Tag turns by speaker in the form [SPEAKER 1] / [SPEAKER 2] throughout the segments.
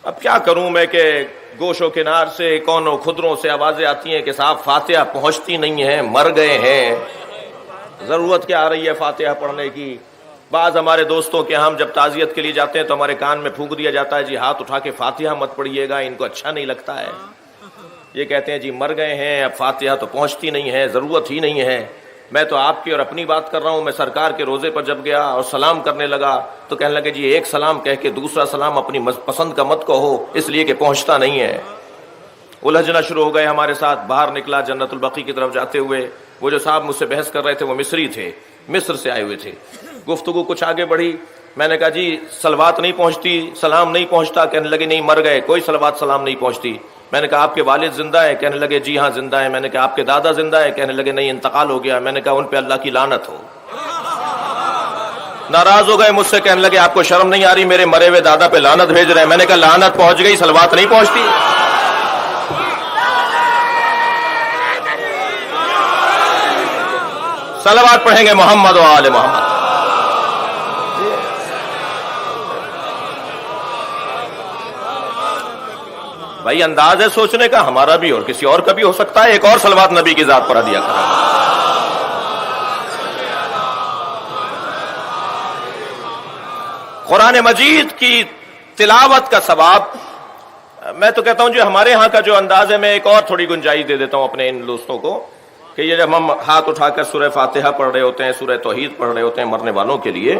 [SPEAKER 1] اب کیا کروں میں کہ گوش و کنار سے کونوں خدروں سے آوازیں آتی ہیں کہ صاحب فاتحہ پہنچتی نہیں ہے، مر گئے ہیں، ضرورت کیا آ رہی ہے فاتحہ پڑھنے کی۔ بعض ہمارے دوستوں کے ہم جب تعزیت کے لیے جاتے ہیں تو ہمارے کان میں پھونک دیا جاتا ہے جی ہاتھ اٹھا کے فاتحہ مت پڑھیے گا، ان کو اچھا نہیں لگتا ہے۔ یہ کہتے ہیں جی مر گئے ہیں، اب فاتحہ تو پہنچتی نہیں ہے، ضرورت ہی نہیں ہے۔ میں تو آپ کی اور اپنی بات کر رہا ہوں۔ میں سرکار کے روزے پر جب گیا اور سلام کرنے لگا تو کہنے لگے جی ایک سلام کہہ کے دوسرا سلام اپنی پسند کا مت کہو، اس لیے کہ پہنچتا نہیں ہے۔ الجھنا شروع ہو گئے ہمارے ساتھ۔ باہر نکلا جنت البقیع کی طرف جاتے ہوئے، وہ جو صاحب مجھ سے بحث کر رہے تھے وہ مصری تھے، مصر سے آئے ہوئے تھے۔ گفتگو کچھ آگے بڑھی، میں نے کہا جی صلوات نہیں پہنچتی، سلام نہیں پہنچتا، کہنے لگے نہیں مر گئے، کوئی صلوات سلام نہیں پہنچتی۔ میں نے کہا آپ کے والد زندہ ہے؟ کہنے لگے جی ہاں زندہ ہے۔ میں نے کہا آپ کے دادا زندہ ہے؟ کہنے لگے نہیں انتقال ہو گیا۔ میں نے کہا ان پہ اللہ کی لعنت ہو۔ ناراض ہو گئے مجھ سے، کہنے لگے آپ کو شرم نہیں آ رہی، میرے مرے ہوئے دادا پہ لعنت بھیج رہے ہیں۔ میں نے کہا لعنت پہنچ گئی، صلوات نہیں پہنچتی؟ صلوات پڑھیں گے محمد و آل محمد۔ بھائی انداز ہے سوچنے کا، ہمارا بھی اور کسی اور کا بھی ہو سکتا ہے۔ ایک اور صلوات نبی کی ذات پر دیا کریں۔ قرآن مجید کی تلاوت کا ثواب، میں تو کہتا ہوں جو ہمارے ہاں کا جو انداز ہے، میں ایک اور تھوڑی گنجائش دے دیتا ہوں اپنے ان دوستوں کو کہ یہ جب ہم ہاتھ اٹھا کر سورہ فاتحہ پڑھ رہے ہوتے ہیں، سورہ توحید پڑھ رہے ہوتے ہیں مرنے والوں کے لیے،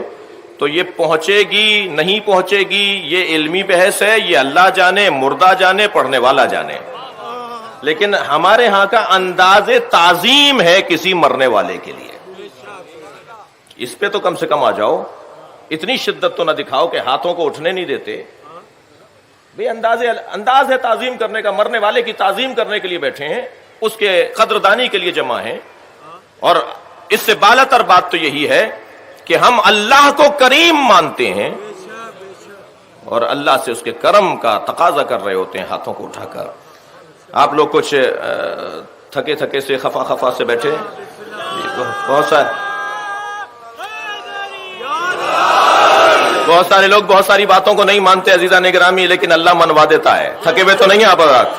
[SPEAKER 1] تو یہ پہنچے گی نہیں پہنچے گی یہ علمی بحث ہے، یہ اللہ جانے، مردہ جانے، پڑھنے والا جانے۔ لیکن ہمارے ہاں کا انداز تعظیم ہے کسی مرنے والے کے لیے، اس پہ تو کم سے کم آ جاؤ۔ اتنی شدت تو نہ دکھاؤ کہ ہاتھوں کو اٹھنے نہیں دیتے۔ بھئی انداز ہے تعظیم کرنے کا، مرنے والے کی تعظیم کرنے کے لیے بیٹھے ہیں، اس کے قدردانی کے لیے جمع ہیں۔ اور اس سے بالاتر بات تو یہی ہے کہ ہم اللہ کو کریم مانتے ہیں اور اللہ سے اس کے کرم کا تقاضا کر رہے ہوتے ہیں ہاتھوں کو اٹھا کر۔ آپ لوگ کچھ تھکے تھکے سے خفا سے بیٹھے، بہت سارے لوگ بہت ساری باتوں کو نہیں مانتے عزیزان گرامی، لیکن اللہ منوا دیتا ہے۔ تھکے ہوئے تو نہیں ہیں آپ حضرات؟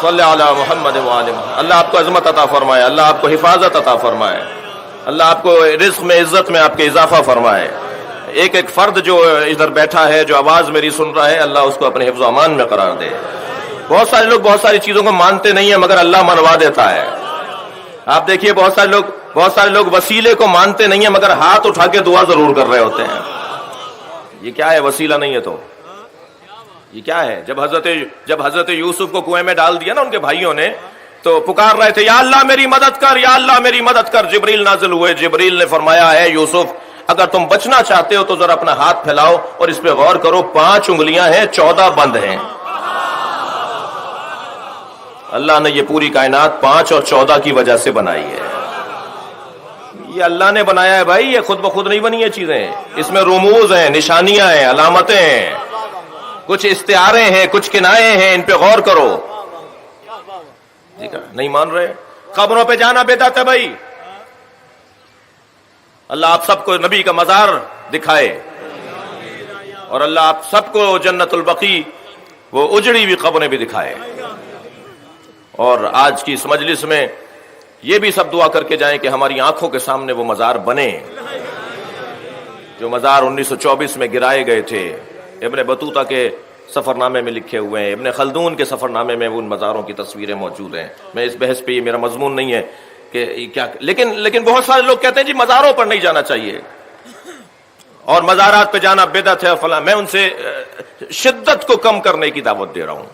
[SPEAKER 1] صلی علی محمد وآل محمد۔ اللہ آپ کو عظمت عطا فرمائے، اللہ آپ کو حفاظت عطا فرمائے، اللہ آپ کو رزق میں عزت میں آپ کے اضافہ فرمائے۔ ایک ایک فرد جو ادھر بیٹھا ہے، جو آواز میری سن رہا ہے، اللہ اس کو اپنے حفظ و امان میں قرار دے۔ بہت سارے لوگ بہت ساری چیزوں کو مانتے نہیں ہیں مگر اللہ منوا دیتا ہے۔ آپ دیکھیے بہت سارے لوگ وسیلے کو مانتے نہیں ہیں مگر ہاتھ اٹھا کے دعا ضرور کر رہے ہوتے ہیں۔ یہ کیا ہے؟ وسیلہ نہیں ہے تو یہ کیا ہے؟ جب حضرت یوسف کو کنویں میں ڈال دیا نا ان کے بھائیوں نے، تو پکار رہے تھے یا اللہ میری مدد کر، یا اللہ میری مدد کر۔ جبریل نازل ہوئے، جبریل نے فرمایا ہے یوسف اگر تم بچنا چاہتے ہو تو ذرا اپنا ہاتھ پھیلاؤ اور اس پہ غور کرو، 5 انگلیاں ہیں، 14 بند ہیں۔ اللہ نے یہ پوری کائنات 5 اور 14 کی وجہ سے بنائی ہے۔ یہ اللہ نے بنایا ہے بھائی، یہ خود بخود نہیں بنی یہ چیزیں، اس میں رموز ہیں، نشانیاں ہیں، علامتیں ہیں، کچھ استعارے ہیں، کچھ کنائے ہیں، ان پہ غور کرو۔ نہیں مان رہے؟ قبروں پہ جانا بدعت ہے بھائی۔ اللہ آپ سب کو نبی کا مزار دکھائے اور اللہ آپ سب کو جنت البقیع وہ اجڑی ہوئی قبریں بھی دکھائے۔ اور آج کی اس مجلس میں یہ بھی سب دعا کر کے جائیں کہ ہماری آنکھوں کے سامنے وہ مزار بنے جو مزار 1924 میں گرائے گئے تھے، ابن بطوطہ کے سفر نامے میں لکھے ہوئے ہیں، ابن خلدون کے سفر نامے میں ان مزاروں کی تصویریں موجود ہیں۔ میں اس بحث پہ، یہ میرا مضمون نہیں ہے کہ کیا، لیکن بہت سارے لوگ کہتے ہیں جی مزاروں پر نہیں جانا چاہیے اور مزارات پہ جانا بدعت ہے فلاں۔ میں ان سے شدت کو کم کرنے کی دعوت دے رہا ہوں،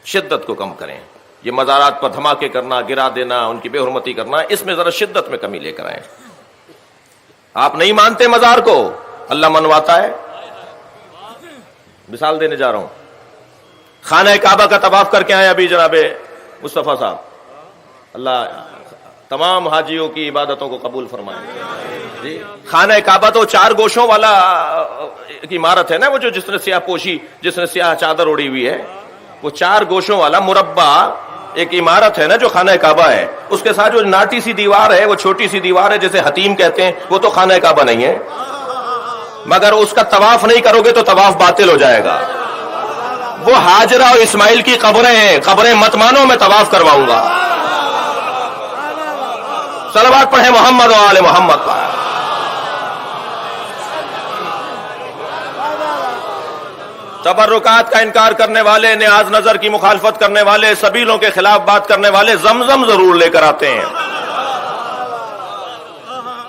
[SPEAKER 1] شدت کو کم کریں۔ یہ مزارات پر دھماکے کرنا، گرا دینا، ان کی بے حرمتی کرنا، اس میں ذرا شدت میں کمی لے کر آئیں۔ آپ نہیں مانتے مزار کو، اللہ منواتا ہے۔ مثال دینے جا رہا ہوں، خانہ کعبہ کا طواف کر کے آئے ابھی جناب مصطفیٰ صاحب، اللہ تمام حاجیوں کی عبادتوں کو قبول فرمائے۔ جی خانہ کعبہ تو 4 گوشوں والا کی عمارت ہے نا، وہ جو جس نے سیاہ پوشی، جس نے سیاہ چادر اوڑی ہوئی ہے، وہ 4 گوشوں والا مربع ایک عمارت ہے نا جو خانہ کعبہ ہے، اس کے ساتھ جو ناٹی سی دیوار ہے، وہ چھوٹی سی دیوار ہے جسے حتیم کہتے ہیں، وہ تو خانہ کعبہ نہیں ہے، مگر اس کا طواف نہیں کرو گے تو طواف باطل ہو جائے گا۔ وہ ہاجرہ اور اسماعیل کی قبریں ہیں، قبریں مت مانو، میں طواف کرواؤں گا۔ صلوات پڑھیں محمد و آل محمد پر۔ تبرکات کا انکار کرنے والے، نیاز نظر کی مخالفت کرنے والے، سبیلوں کے خلاف بات کرنے والے زمزم ضرور لے کر آتے ہیں۔